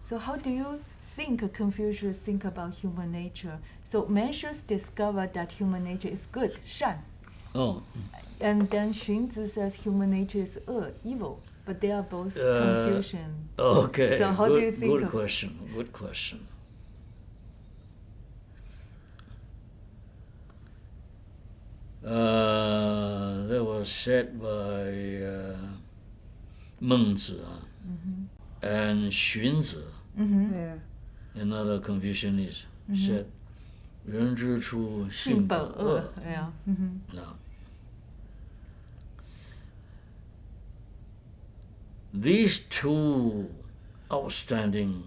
So how do you think Confucius think about human nature? So Mencius discovered that human nature is good, 善. Oh. And then Xunzi says human nature is evil. But they are both Confucian. Okay. So how do you think Good question. Good question. That was said by Mengzi and Xunzi, another Confucianist, said, 人之初性本恶. Yeah. No. These two outstanding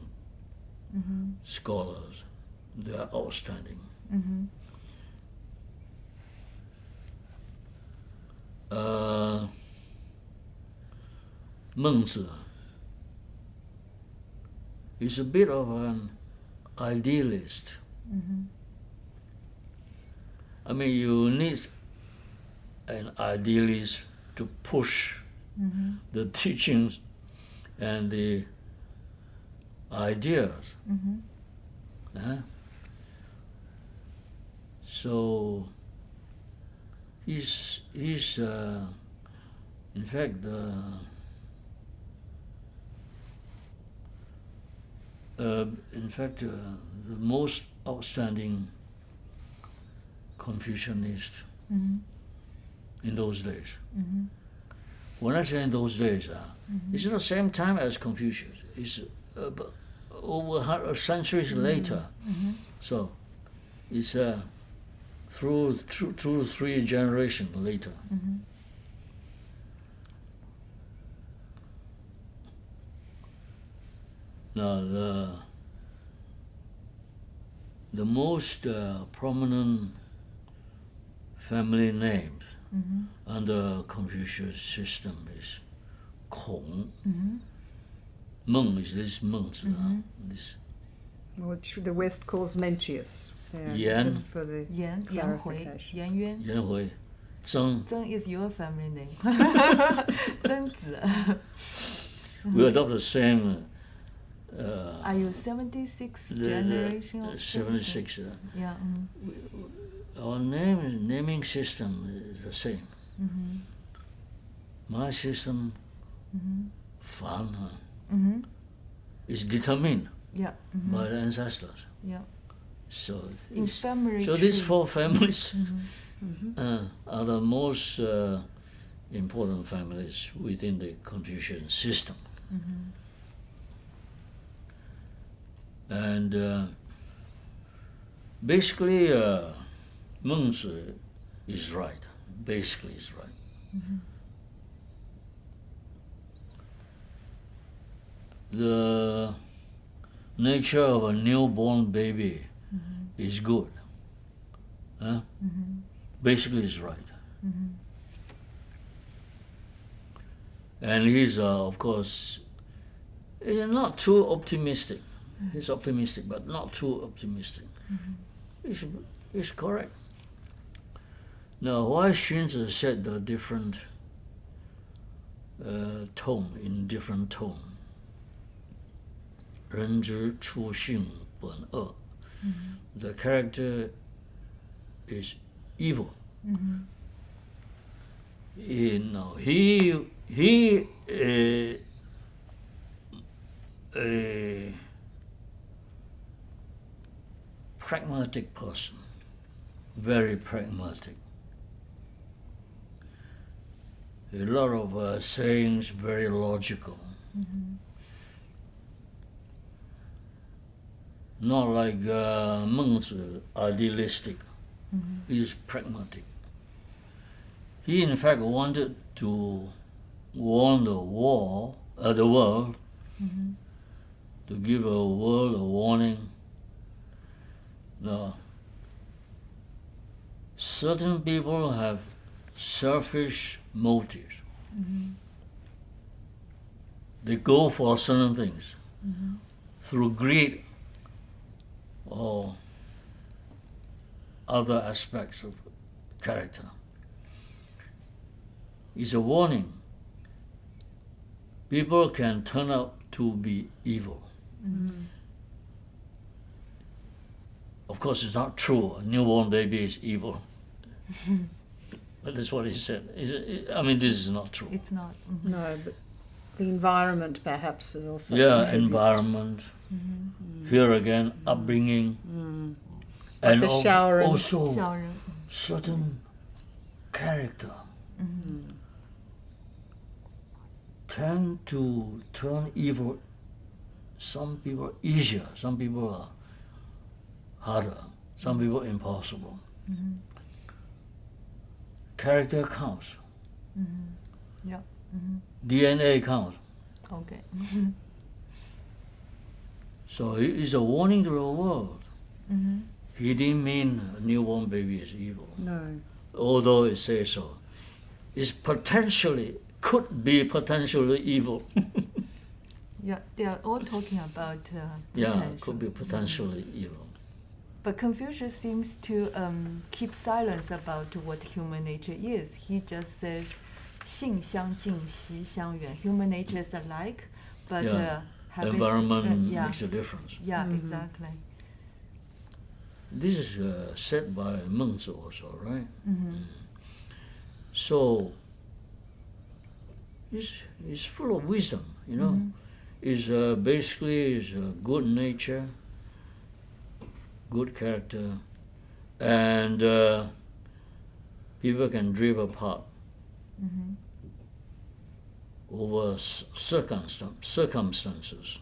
scholars, they are outstanding. Mengzi is a bit of an idealist. I mean, you need an idealist to push the teachings and the ideas. So he's in fact the most outstanding Confucianist in those days. When I say in those days, it's not the same time as Confucius. It's over centuries later. So it's through 3 generations later. Now the most prominent family names under Confucius system is Kong. Meng is this Mengzi, this. Which the West calls Mencius. Yan. Just for the Yan, Hui, clarification. Yan Yuan. Yan Hui. Zheng. Zheng is your family name. Zhengzi. We adopt the same. Are you 76 generation? Or 76. Yeah. Our naming system is the same. My system, Fan, is determined by the ancestors. Yeah. So In family so these trees. 4 families are the most important families within the Confucian system. And basically, Mengzi is right. Basically, is right. The nature of a newborn baby is good. Basically, is right. And he's, of course, is not too optimistic. He's optimistic, but not too optimistic. He's correct. Now, why Xunzi said the different tone, in different tone? 人之初性本恶. The character is evil. He a pragmatic person, very pragmatic. A lot of sayings, very logical. Not like Mengzi, idealistic. He is pragmatic. He, in fact, wanted to warn the world, to give a world a warning. Now, certain people have selfish motives. They go for certain things through greed or other aspects of character. It's a warning. People can turn out to be evil. Of course, it's not true. A newborn baby is evil. But that's what he said. I mean, this is not true. It's not. No, but the environment perhaps is also. Yeah, contributes. environment. Here again, upbringing. Like And the showering. also Showering. certain character tend to turn evil. Some people easier, some people are harder, some people impossible. Character counts. Yeah. DNA counts. Okay. So it is a warning to the world. He didn't mean a newborn baby is evil, No. although it says so. It's could be potentially evil. Yeah, they are all talking about Yeah, potential. could be potentially evil. But Confucius seems to keep silence about what human nature is. He just says, 性相近，习相远. Human nature is alike, but Yeah. habits, Environment yeah, makes a difference. yeah, exactly. This is said by Mengzi also, right? Mm-hmm. So it's full of wisdom, you know. It's basically good nature, good character, and people can drift apart over circumstances.